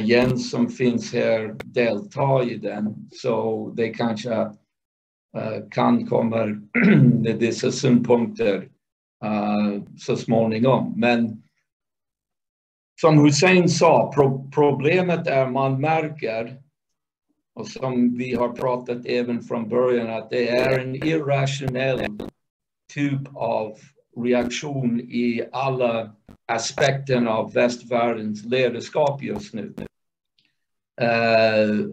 Jens som finns här delta i den, så det kanske kan komma med dessa synpunkter så småningom. Men som Hussein sa, problemet är man märker, och som vi har pratat även från början, att det är en irrationell typ av reaktion i alla aspekter av västvärldens ledarskap just nu.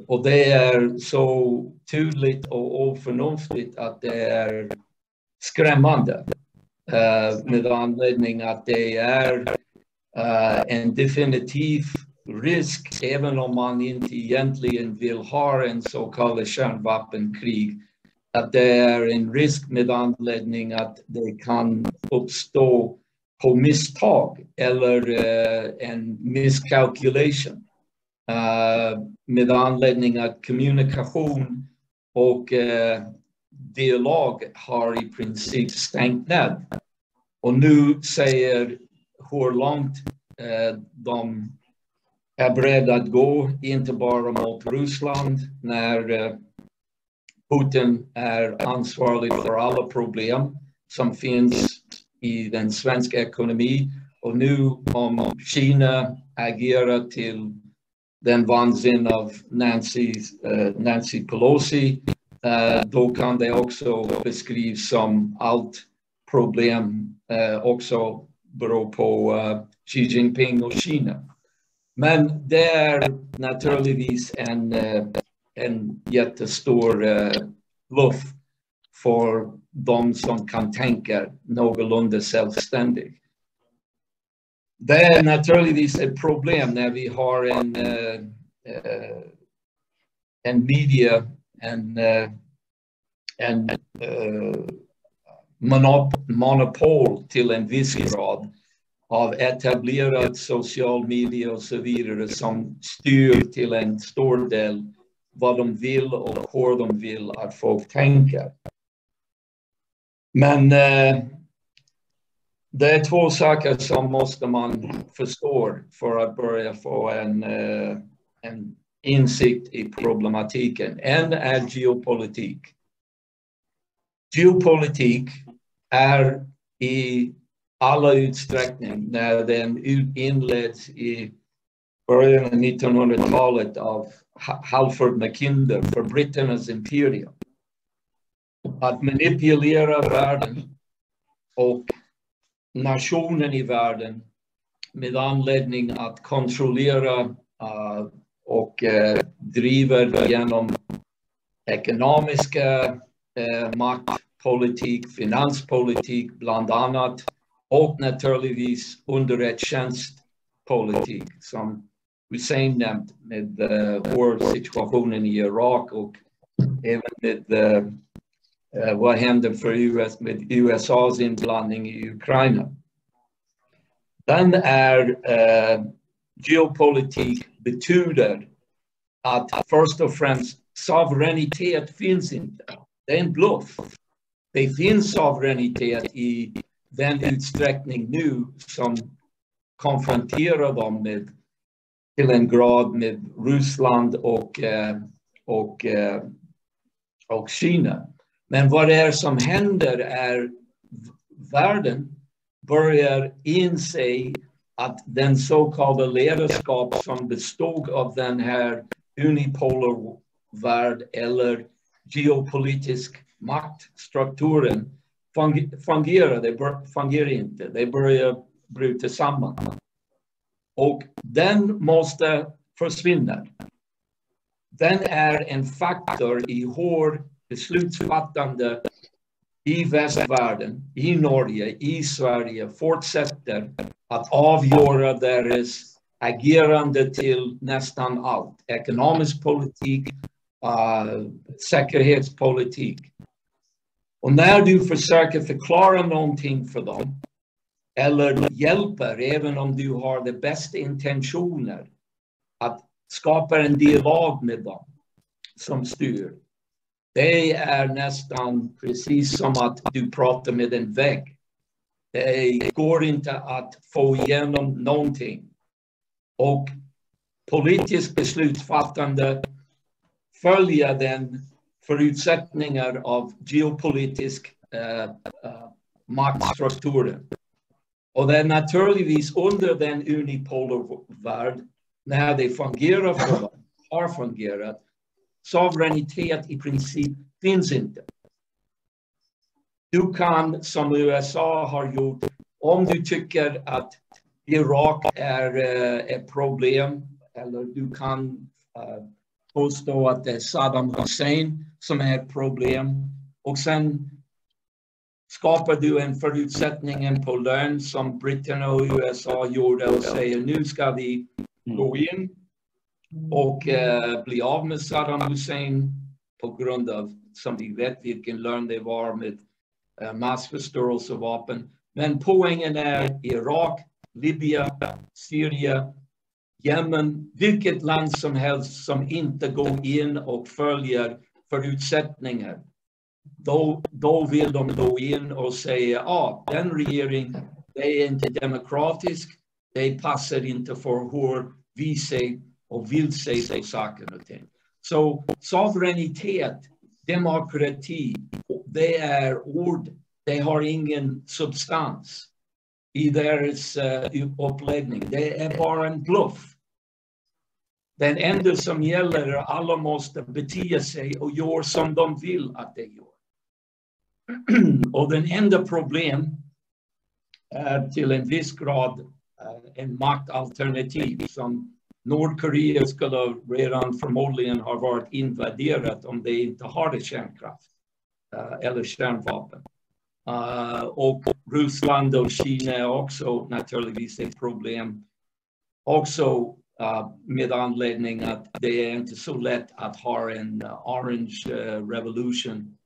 Och det är så tydligt och oförnuftigt att det är skrämmande. Med anledning att det är en definitiv risk, även om man inte egentligen vill ha en så kallad kärnvapenkrig, att det är en risk med anledning att det kan uppstå på misstag eller en miscalculation. Med anledning att kommunikation och dialog har i princip stängt ned. Och nu säger hur långt de är beredda att gå, inte bara mot Ryssland när Putin är ansvarig för alla problem som finns i den svenska ekonomin. Och nu om Kina agerar till den vansinne av Nancy Pelosi, då kan det också beskrivas som allt problem också beror på Xi Jinping och Kina. Men det är naturligtvis en jättestor bluff för de som kan tänka någorlunda självständigt. Det är naturligtvis ett problem när vi har en media, en monopol till en viss grad av etablerad social media och så vidare som styr till en stor del vad de vill och hur de vill att folk tänker. Men det är två saker som måste man förstå för att börja få en insikt i problematiken. En är geopolitik. Geopolitik är i alla utsträckning när den inleds i början av 1900-talet av Halford Mackinder för britternas imperium. Att manipulera världen och nationen i världen med anledning att kontrollera och driva genom ekonomiska maktpolitik, finanspolitik bland annat, och naturligtvis underrättelsetjänstpolitik som Hussein nämnt med situationen i Irak och även med vad händer för US med USAs inblandning i Ukraina. Den är geopolitik betyder att först och främst suveränitet finns inte. Det är en bluff. Det finns suveränitet i den utsträckning nu som konfronterar dem med till en grad med Ryssland och Kina. Men vad det är som händer är världen börjar inse att den så kallade ledarskap som bestod av den här unipolar värld eller geopolitisk maktstrukturen fungerar inte. Det börjar bryta samman. Och den måste försvinna. Den är en faktor i hur beslutsfattande i västvärlden, i Norge, i Sverige fortsätter att avgöra deras agerande till nästan allt. Ekonomisk politik, säkerhetspolitik. Och när du försöker förklara någonting för dem eller hjälper, även om du har de bästa intentioner, att skapa en dialog med dem som styr. Det är nästan precis som att du pratar med en vägg. Det går inte att få igenom någonting. Och politiskt beslutsfattande följer den förutsättningar av geopolitisk maktstrukturen. Och det är naturligtvis under den unipolar värld, när det fungerar för har fungerat, suveränitet i princip finns inte. Du kan, som USA har gjort, om du tycker att Irak är ett problem, eller du kan påstå att det är Saddam Hussein som är ett problem, och sen skapar du en förutsättning på lön som britterna och USA gjorde och säger nu ska vi gå in och bli av med Saddam Hussein på grund av, som vi vet, vilken lön det var med massförstörelsevapen. Men poängen är Irak, Libyen, Syrien, Jemen, vilket land som helst som inte går in och följer förutsättningar. Då vill de gå in och säga den regering, det är inte demokratisk, det passar inte för hur vi ser och vill se på saker och ting. Så suveränitet, demokrati, det är ord, det har ingen substans i deras uppläggning. Det är bara en bluff. Den enda som gäller är att alla måste bete sig och göra som de vill att det gör. Och den enda problem är till en viss grad en maktalternativ som Nordkorea skulle redan förmodligen ha varit invaderat om det inte hade kärnkraft eller kärnvapen. Och Ryssland och Kina är också naturligtvis ett problem. Också med anledning att det är inte så lätt att ha en orange revolution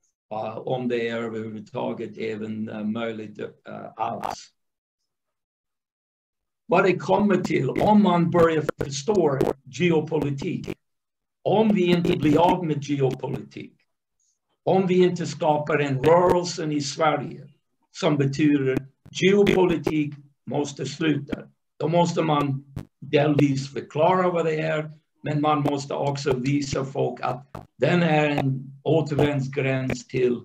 om det är överhuvudtaget även möjligt alls. Vad det kommer till, om man börjar förstå geopolitik, om vi inte blir av med geopolitik, om vi inte skapar en rörelse i Sverige som betyder geopolitik måste sluta, då måste man delvis förklara vad det är, men man måste också visa folk att den är en återvändsgräns till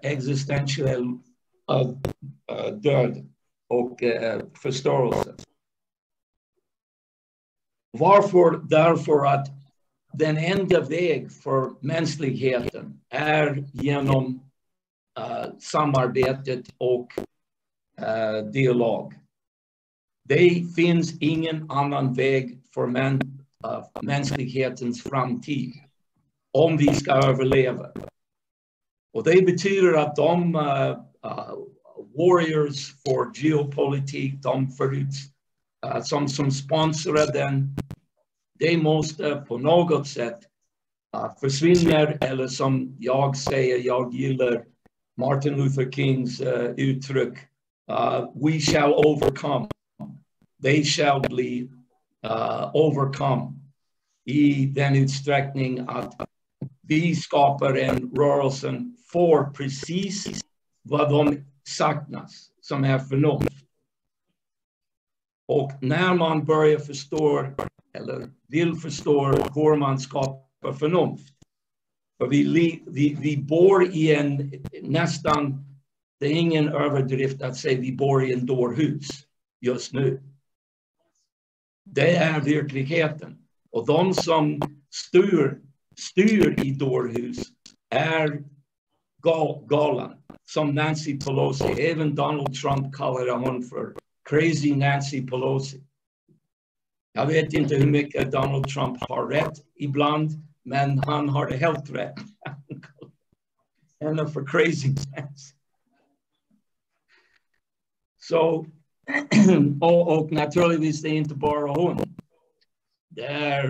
existentiell död och förstörelse. Varför? Därför att den enda väg för mänskligheten är genom samarbetet och dialog. Det finns ingen annan väg för mänsklighetens framtid om vi ska överleva. Och det betyder att de warriors för geopolitik, de som sponsrar den, det måste på något sätt försvinna, eller som jag säger, jag gillar Martin Luther Kings uttryck, we shall overcome. They shall be overcome i den utsträckning att vi skapar en rörelse för precis vad de saknas, som är förnuft. Och när man börjar förstå eller vill förstå hur man skapar förnuft, för vi bor i en nästan, det är ingen överdrift att säga vi bor i en dårhus just nu. Det är verkligheten. Och de som styr i dårhus är galen. Som Nancy Pelosi. Även Donald Trump kallade hon för crazy Nancy Pelosi. Jag vet inte hur mycket Donald Trump har rätt ibland, men han har det helt rätt. Henne för crazy Nancy. Så, och naturligtvis det är inte bara hon. Det är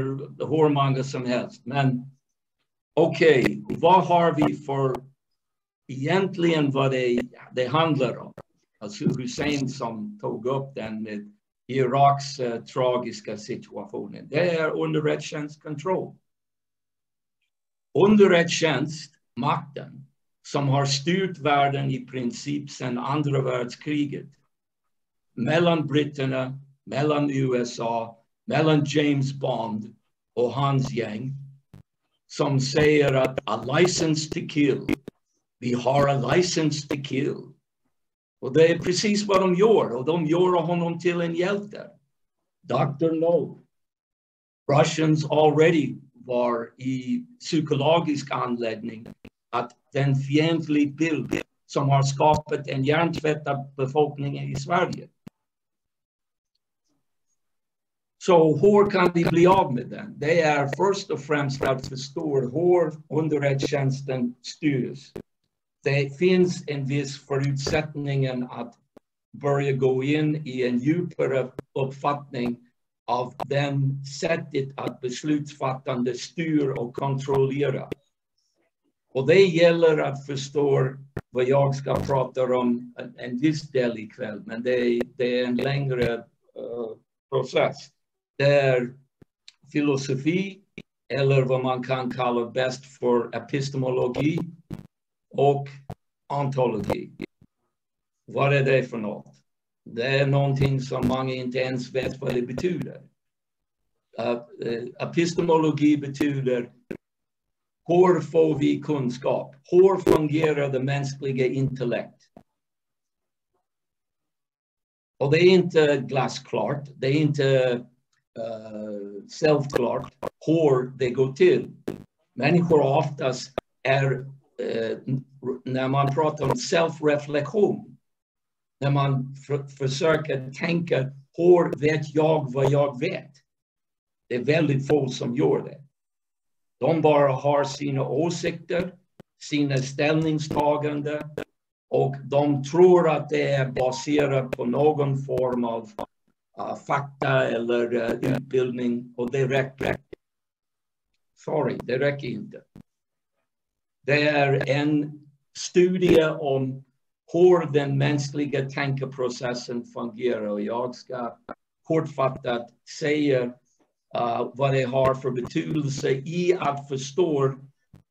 hur många som helst. Men okej, vad har vi för egentligen vad det handlar om? Alltså Hussein som tog upp den med Iraks tragiska situationen. Det är underrättelsetjänstkontroll. Underrättelsetjänstmakten som har styrt världen i princip sedan andra världskriget. Mellan britterna, mellan USA, mellan James Bond och hans gäng som säger att a license to kill. Vi har a license to kill. Och det är precis vad de gör. Och de gör honom till en hjälte. Dr. No. Russians already var i psykologisk anledning att den fientlig bild som har skapat en hjärntvättad befolkning i Sverige. Så hur kan vi bli av med den? Det är först och främst att förstå hur underrättelsetjänsten styrs. Det finns en viss förutsättning att börja gå in i en djupare uppfattning av den sättet att beslutsfattande styr och kontrollera. Och det gäller att förstå vad jag ska prata om en viss del ikväll, men det är en längre process. Det är filosofi, eller vad man kan kalla bäst för epistemologi och ontologi. Vad är det för något? Det är någonting som många inte ens vet vad det betyder. Epistemologi betyder hur får vi kunskap? Hur fungerar det mänskliga intellekt? Och det är inte glasklart. Det är inte självklart hur det går till. Människor oftast är, när man pratar om self-reflektion, när man försöker tänka hur vet jag vad jag vet. Det är väldigt få som gör det. De bara har sina åsikter, sina ställningstaganden och de tror att det är baserat på någon form av fakta eller utbildning och det räcker. Sorry, det räcker inte. Det är en studie om hur den mänskliga tankeprocessen fungerar och jag ska kortfattat säga vad det har för betydelse i att förstå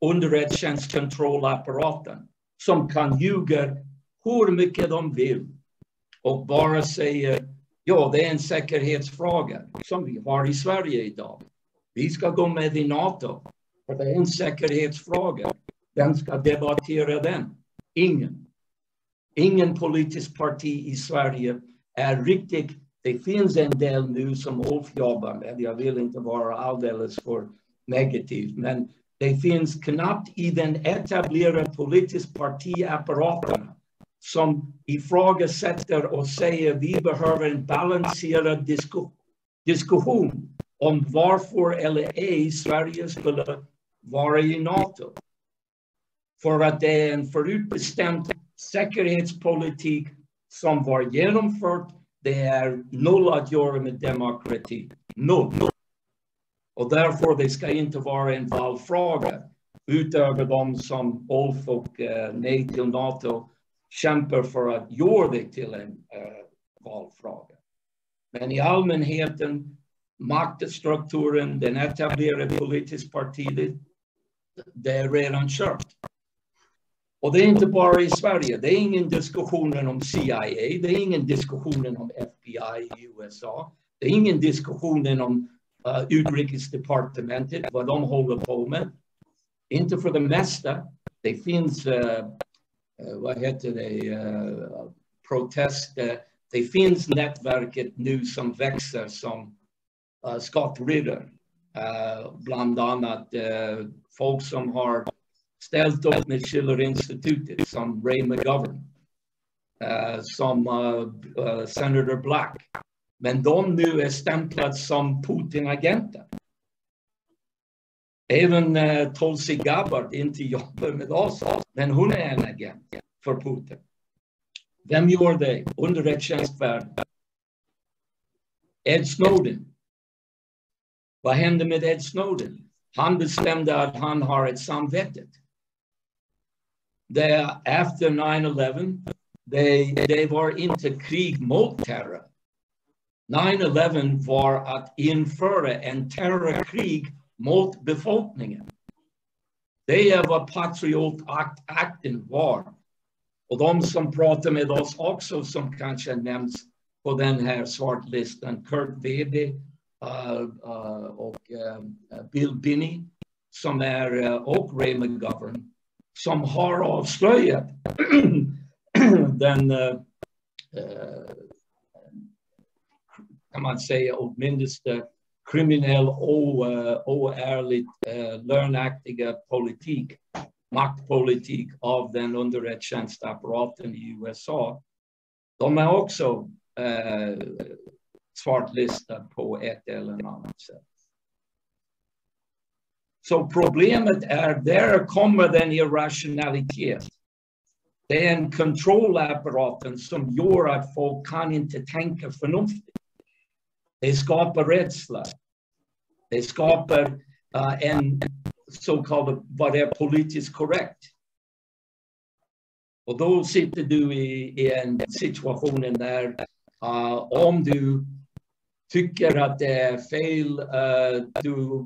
underrättelsetjänstkontrollapparaten som kan ljuga hur mycket de vill och bara säga ja, det är en säkerhetsfråga som vi har i Sverige idag. Vi ska gå med i NATO för det är en säkerhetsfråga. Vem ska debattera den? Ingen politisk parti i Sverige är riktigt. Det finns en del nu som Ulf jobbar med. Jag vill inte vara alldeles för negativ. Men det finns knappt i den etablerade politiska partiapparaten som ifrågasätter och säger vi behöver en balanserad diskussion om varför eller ej Sverige skulle vara i NATO. För att det är en förutbestämd säkerhetspolitik som var genomfört. Det är noll att göra med demokrati. Noll. Och därför det ska inte vara en valfråga. Utöver de som Ulf och nej till NATO kämpar för att göra det till en valfråga. Men i allmänheten, maktstrukturen, den etablerade politiska partiet, det är redan kört. Och det är inte bara i Sverige. Det är ingen diskussion om CIA. Det är ingen diskussion om FBI i USA. Det är ingen diskussion om utrikesdepartementet, vad de håller på med. Inte för det mesta. Det finns, protester. Det finns nätverket nu som växer som skottriddare. Bland annat folk som har ställt upp med Schillerinstitutet som Ray McGovern, som Senator Black. Men de nu är stämplade som Putin-agenter. Även Tulsi Gabbard inte jobbar med oss, men hon är en agent för Putin. Vem gör det? Underrättelsetjänstvärlden. Ed Snowden. Vad hände med Ed Snowden? Han bestämde att han har ett samvete. Det efter 9/11, det var inte krig mot terror. 9/11 var att införa en terrorkrig mot befolkningen. Det är vad patriotakten var. Och de som pratar med oss också som kanske nämns på den här svartlistan, Kurt Webe, och Bill Binney som är och Ray McGovern som har avslöjat den kan man säga åtminstone kriminell och oärligt lögnaktiga politik, maktpolitik av den underrättelsetjänstapparaten i USA. De är också svartlistade på ett eller annat sätt. Så problemet är, där kommer den irrationalitet. Det är en kontrollapparaten som gör att folk kan inte tänka förnuftigt. Det skapar rädsla. Det skapar en så kallad, vad är politiskt korrekt. Och då sitter du i en situation där om du tycker att det är fel, du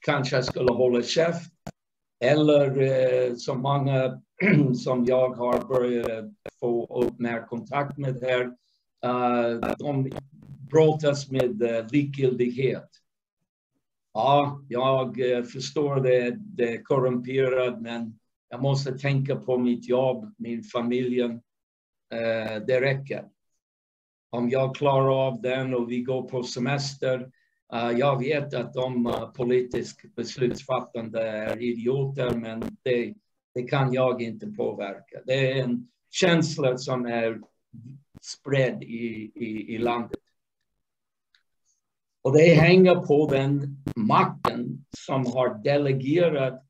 kanske skulle hålla käft. Eller som många som jag har börjat få upp mer kontakt med här, de brottas med likgiltighet. Ja, jag förstår det är korrumperat, men jag måste tänka på mitt jobb, min familj. Det räcker. Om jag klarar av den och vi går på semester, jag vet att de politiskt beslutsfattande är idioter, men det kan jag inte påverka. Det är en känsla som är spridd i landet. Och det hänger på den makten som har delegerat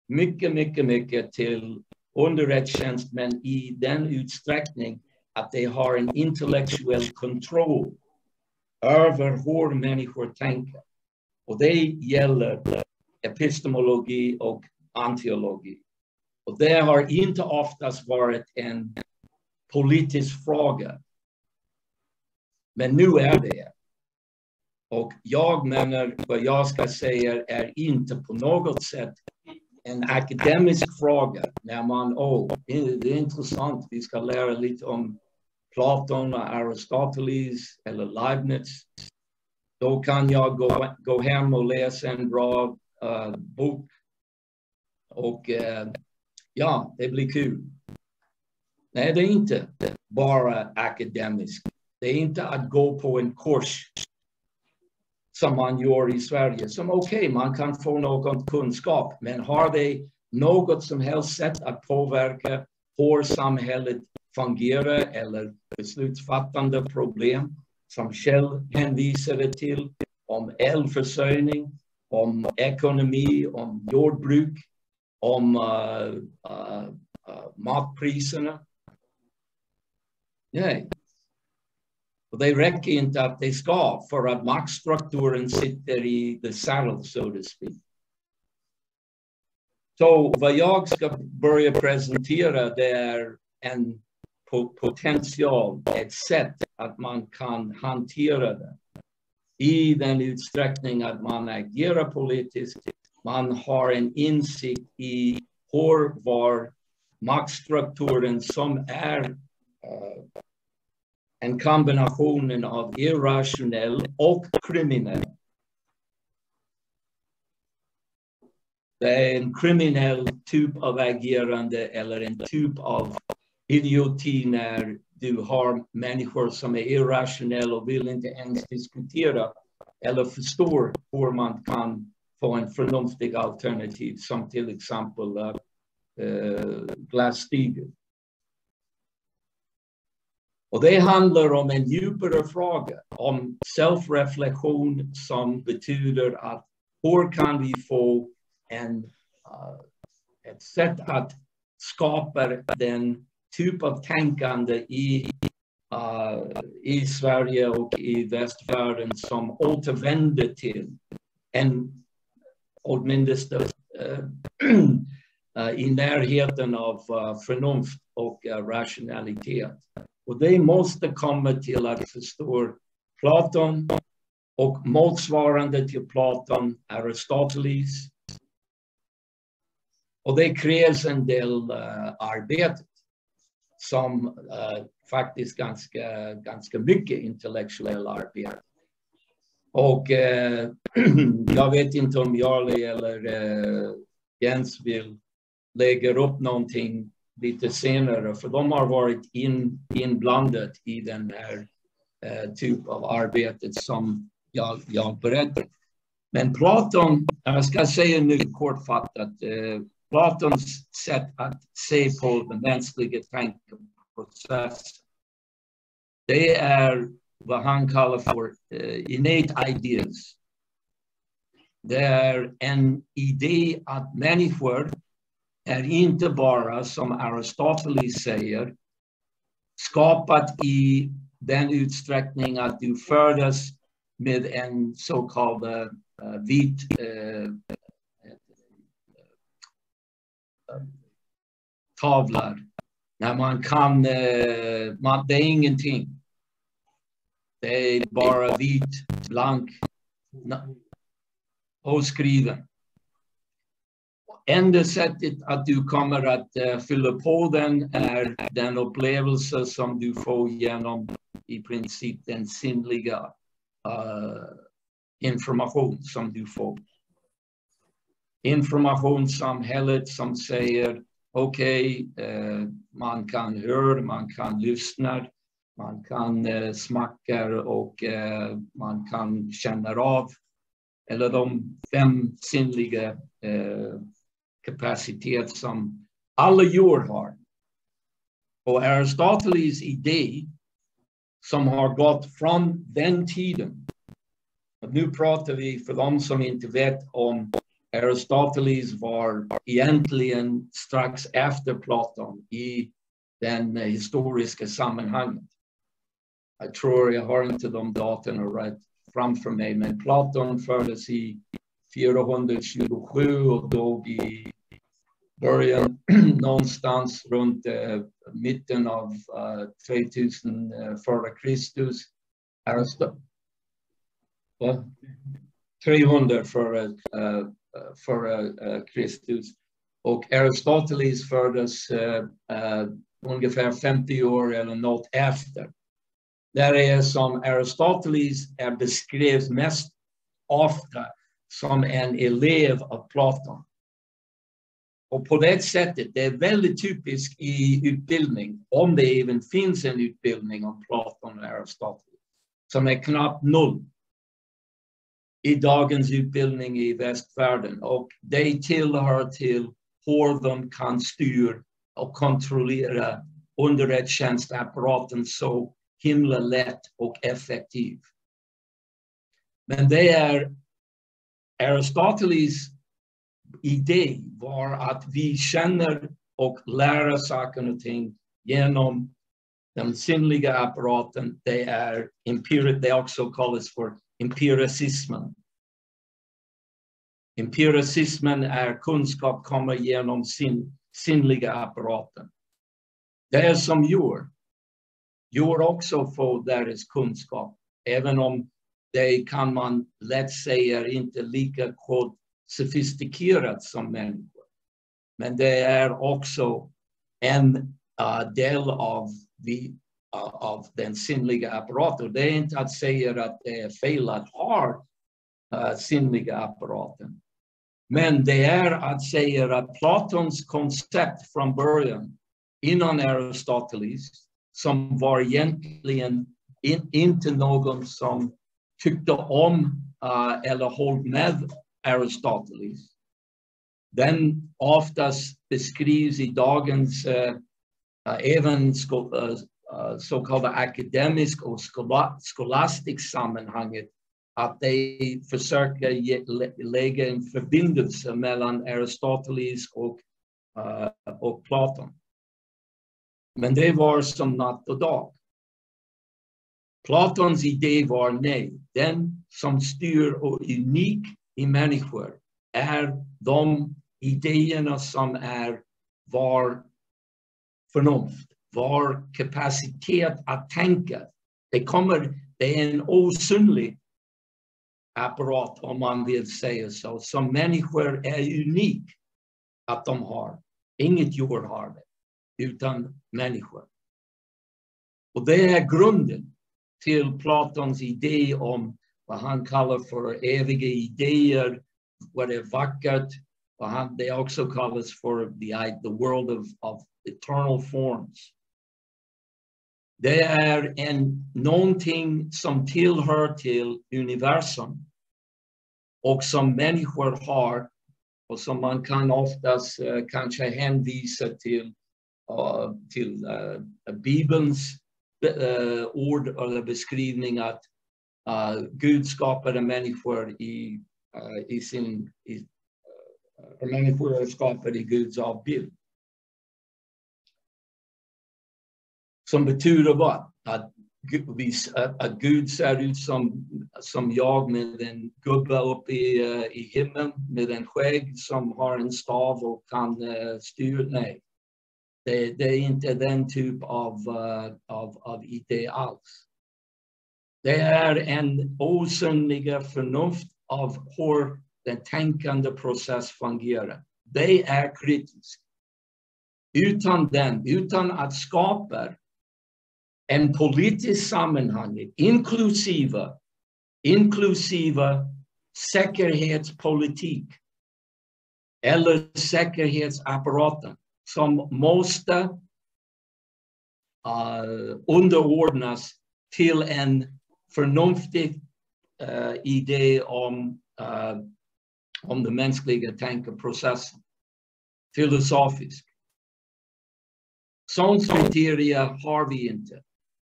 mycket till underrättelsetjänstemän i den utsträckning att de har en intellektuell kontroll över hur människor tänker. Och det gäller epistemologi och antiologi. Och det har inte oftast varit en politisk fråga. Men nu är det. Och jag menar, vad jag ska säga är inte på något sätt en akademisk fråga. När man, det är intressant, vi ska lära lite om Platon och Aristoteles eller Leibniz. Då kan jag gå hem och läsa en bra bok. Och ja, det blir kul. Nej, det är inte bara akademiskt. Det är inte att gå på en kurs som man gör i Sverige. Som okej, man kan få någon kunskap. Men har det något som helst sätt att påverka hur samhället fungerar eller beslutsfattande problem som Kjell hänvisade till om elförsörjning, om ekonomi, om jordbruk, om matpriserna. Nej. Och det räcker inte att det ska, för att maktstrukturen sitter i the saddle, so to speak. Så vad jag ska börja presentera, det är en potential, ett sätt att man kan hantera det. I den utsträckning att man agerar politiskt, man har en insikt i hur var maktstrukturen som är en kombination av irrationell och kriminell. Det är en kriminell typ av agerande eller en typ av idioti när du har människor som är irrationella och vill inte ens diskutera eller förstår hur man kan få en förnuftig alternativ, som till exempel Glass-Steagall. Och det handlar om en djupare fråga om självreflektion, som betyder att hur kan vi få ett sätt att skapa den typ av tänkande i Sverige och i västvärlden som återvänder till en åtminstone i närheten av förnuft och rationalitet. Och det måste komma till att förstå Platon och motsvarande till Platon, Aristoteles. Och det krävs en del arbete som faktiskt ganska mycket intellektuell arbete. Och jag vet inte om Jarli eller Jens vill lägga upp någonting lite senare, för de har varit inblandat i den här typ av arbetet som jag berättar. Men Platon, jag ska säga nu kortfattat, Platons sätt att se på den mänskliga tankeprocessen, det är vad han kallar för innate ideas. Det är en idé att människor är inte bara, som Aristoteles säger, skapat i den utsträckning att du föddes med en så kallad vit tavlar. När man kan, det är ingenting. Det är bara vit, blank och skriven. Enda sättet att du kommer att fylla på den är den upplevelse som du får genom i princip den sinnliga information som du får. Informationssamhället som säger okej, man kan höra, man kan lyssna, man kan smaka och man kan känna av. Eller de 5 sinnliga kapacitet som alla djur har. Och Aristoteles idé som har gått från den tiden. Och nu pratar vi, för de som inte vet, om Aristoteles var egentligen strax efter Platon i den historiska sammanhanget. Jag tror jag har inte de datorna rätt framför mig, men Platon föddes i 427 och dog i början någonstans runt mitten av 3000 före Kristus. 300 före Kristus. Och Aristoteles föddes ungefär 50 år eller något efter. Där är som Aristoteles beskrevs mest ofta som en elev av Platon. Och på det sättet, det är väldigt typiskt i utbildning, om det även finns en utbildning om Platon och Aristoteles, som är knappt 0 i dagens utbildning i västvärlden. Och det tillhör till hur de kan styra och kontrollera underrättelsetjänstapparaten så himla lätt och effektiv. Men det är Aristoteles idé var att vi känner och lär saker och ting genom den sinnliga apparaten. Det är det också kallas för empiricismen. Empiricismen är kunskap kommer genom sinnliga apparaten. Det är som djur. Djur också får deras kunskap, även om det kan man lätt säga inte lika sofistikerat som människor. Men det är också en del av den sinnliga apparaten. Det är inte att säga att det är fel att ha sinnliga apparaten. Men det är att säga att Platons koncept från början, innan Aristoteles, som var egentligen inte någon som tyckte om eller höll med Aristoteles. Den oftast beskrivs i dagens även så kallade akademisk och skolastisk sammanhanget, att de försöker lägga en förbindelse mellan Aristoteles och Platon. Men det var som natt och dag. Platons idé var nej. Den som styr och är unik i människor är de idéerna som var förnuft, var kapacitet att tänka. Det är en osynlig apparat, om man vill säga så, som människor är unik att de har. Inget djur har det, utan människor. Och det är grunden till Platons idé om vad han kallar för eviga idéer, vad det är vackert, vad det också kallas för the world of eternal forms. Det är någonting som tillhör till universum och som människor har och som man kan oftast kanske hänvisa till Bibelns ord eller beskrivning att Gud skapade människor människor är skapade i Guds avbild. Som betyder vad? Att Gud ser ut som jag med en gubbe uppe i himlen med en skägg som har en stav och kan styra. Nej, det är inte den typ av idé alls. Det är en osynliga förnuft av hur den tänkande process fungerar. Det är kritiskt. Utan att skapa en politisk sammanhang inklusive säkerhetspolitik eller säkerhetsapparaten som måste underordnas till en förnuftig idé om den mänskliga tankeprocessen. Filosofisk. Sån kriteria har vi inte.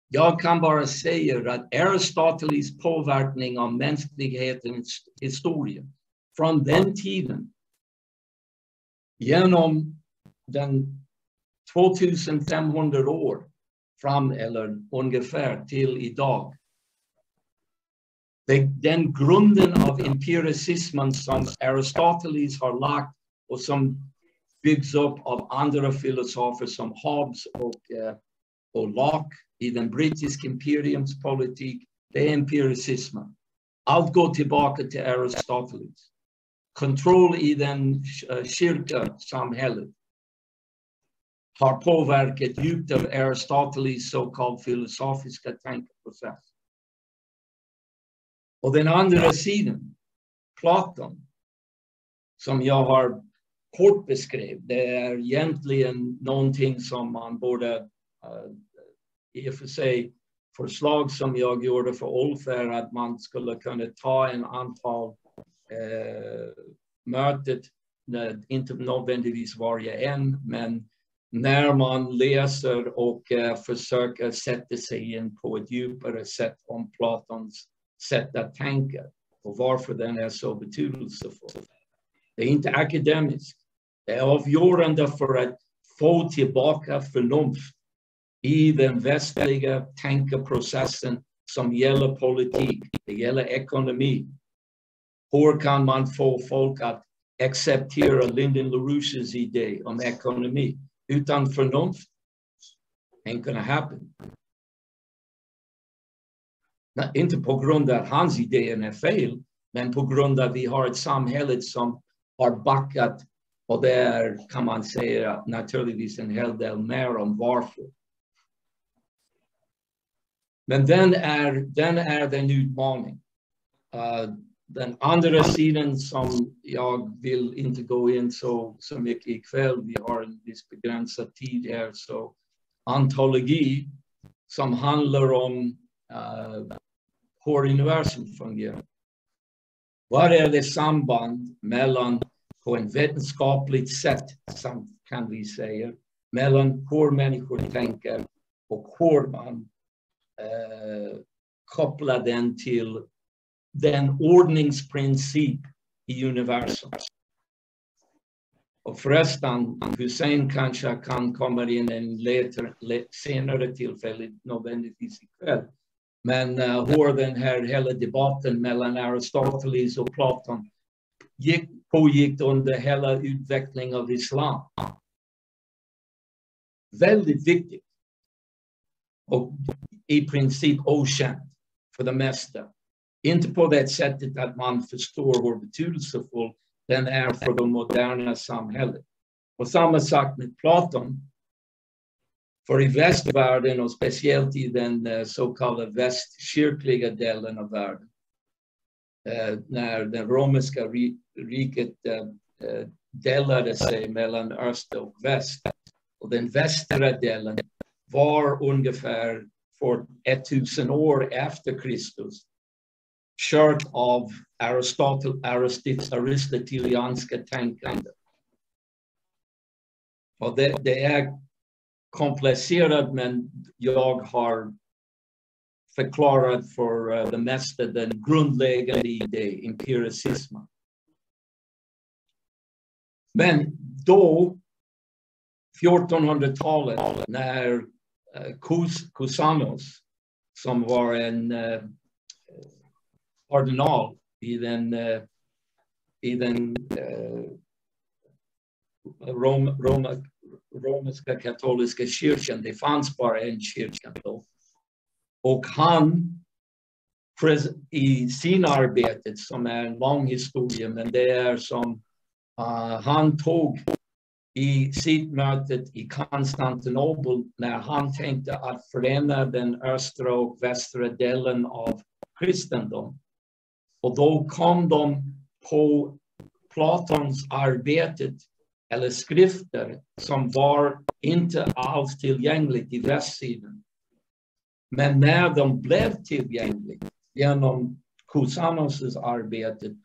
Jag kan bara säga att Aristoteles påverkan av mänsklighetens historia från den tiden genom den 2500 år fram eller ungefär till idag. Den grunden av empiricismen som Aristoteles har lagt och som byggs upp av andra filosofer som Hobbes och Locke i den brittiska imperiums politik, det är empiricismen. Allt går tillbaka till Aristoteles. Kontroll i den kyrkosamhället har påverkat djupt av Aristoteles så kallad filosofiska tankeprocess. Och den andra sidan, Platon, som jag har kort beskrev, det är egentligen någonting som man borde i och för sig förslag som jag gjorde för Ulf är att man skulle kunna ta en antal mötet, inte nödvändigtvis varje en, men när man läser och försöker sätta sig in på ett djupare sätt om Platons sätt att tänka och varför den är så betydelsefull. Det är inte akademiskt. Det är avgörande för att få tillbaka förnuft i den västliga tankeprocessen som gäller politik, det gäller ekonomi. Hur kan man få folk att acceptera Lyndon LaRouches idé om ekonomi? Utan förnuft, ain't gonna happen. Inte på grund av att hans idéer är fel, men på grund av att vi har ett samhälle som har backat och där kan man säga naturligtvis en hel del mer om varför. Men den är den utmaning. Den andra sidan som jag vill inte gå in så mycket ikväll, vi har en viss begränsad tid här, så antologi som handlar om hur universum fungerar. Vad är det samband mellan, på en vetenskapligt sätt som kan vi säga, mellan hur människor tänker och hur man kopplar den till den ordningsprincip i universum. Och förresten, Hussein kanske kan komma in en senare tillfälle, nödvändigtvis ikväll. Men hur den här hela debatten mellan Aristoteles och Platon pågick under hela utvecklingen av islam. Väldigt viktigt. Och i princip okänt för det mesta. Inte på det sättet att man förstår hur betydelsefull den är för det moderna samhället. Och samma sak med Platon. För i västvärlden och speciellt i den så kallade västkyrkliga delen av världen när det romerska riket delade sig mellan öst och väst. Och den västra delen var ungefär för 1000 år efter Kristus kört av aristotelianska tänkande. Och det är komplicerat, men jag har förklarat för det mesta den grundläggande idén, empiricismen. Men då, 1400-talet, när Cusanus, som var en kardinal i den romerska katolska kyrkan, det fanns bara en kyrka då. Och han i sin arbete, som är en lång historia, men det är som han tog i sitt mötet i Konstantinopel när han tänkte att förena den östra och västra delen av kristendom. Och då kom de på Platons arbete eller skrifter som var inte alls tillgängligt i västsidan. Men när de blev tillgängliga genom Cusanus' arbete,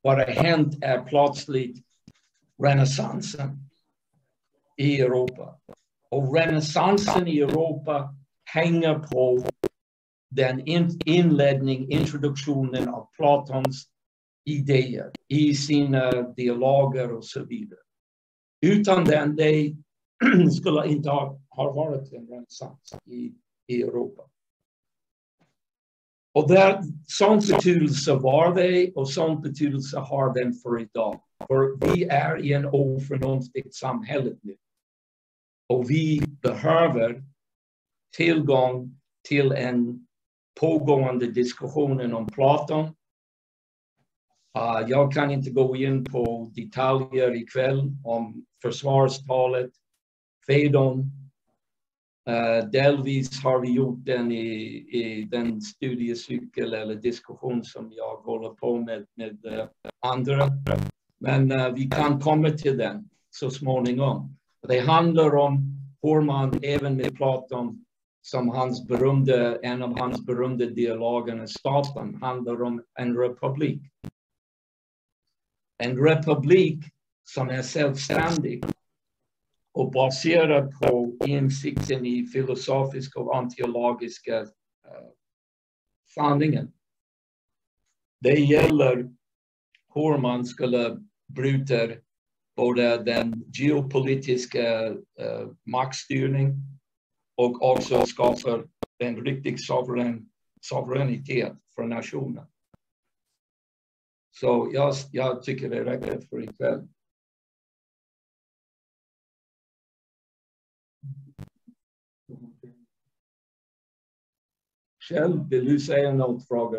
vad det hänt är plötsligt renässansen i Europa. Och renässansen i Europa hänger på den introduktionen av Platons idéer i sina dialoger och så vidare. Utan den, det skulle inte ha varit en renässans i Europa. Och sån betydelse var det, och sån betydelse har den för idag. För vi är i en oförnuftigt samhälle nu. Och vi behöver tillgång till en pågående diskussion om Platon. Jag kan inte gå in på detaljer ikväll om försvarstalet, Phaedon. Delvis har vi gjort den i den studiecykel eller diskussion som jag håller på med andra. Men vi kan komma till den så småningom. Det handlar om hur man även med Platon, som en av hans berömda dialoger, staten, handlar om en republik. En republik som är självständig och baserad på insikten i filosofiska och ontologiska sanningen. Det gäller hur man skulle bryta både den geopolitiska maktstyrning och också skapa en riktig suveränitet för nationen. Så jag tycker det räcker för ikväll. Själv, vill du säga något, fråga?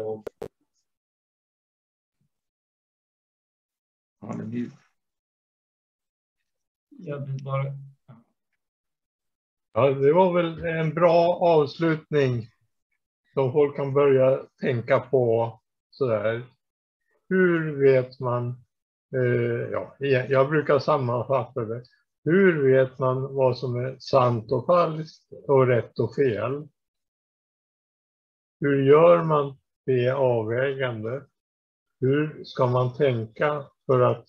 Jag vill bara... Ja, det var väl en bra avslutning som folk kan börja tänka på sådär. Hur vet man, jag brukar sammanfatta det. Hur vet man vad som är sant och falskt och rätt och fel? Hur gör man det avvägande? Hur ska man tänka för att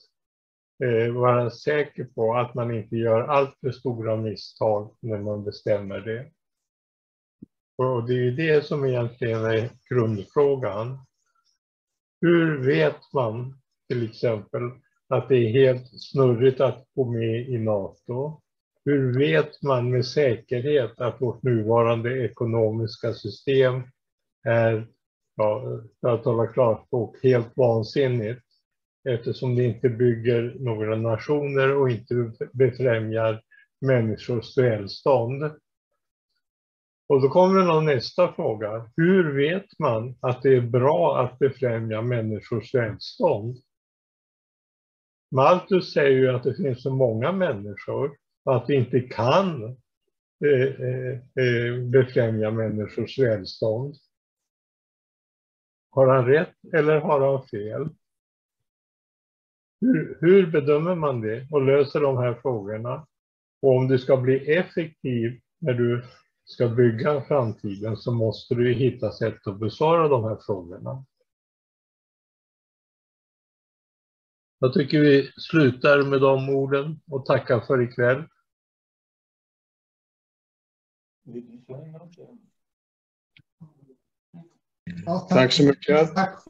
vara säker på att man inte gör allt för stora misstag när man bestämmer det? Och det är det som egentligen är grundfrågan. Hur vet man till exempel att det är helt snurrigt att gå med i NATO? Hur vet man med säkerhet att vårt nuvarande ekonomiska system är, för att tala klarspråk, helt vansinnigt? Eftersom det inte bygger några nationer och inte befrämjar människors välstånd. Och då kommer nästa fråga. Hur vet man att det är bra att befrämja människors välstånd? Malthus säger ju att det finns så många människor att vi inte kan befrämja människors välstånd. Har han rätt eller har han fel? Hur bedömer man det och löser de här frågorna? Och om du ska bli effektiv när du ska bygga framtiden så måste du hitta sätt att besvara de här frågorna. Jag tycker vi slutar med de orden och tackar för ikväll. Tack så mycket. Tack.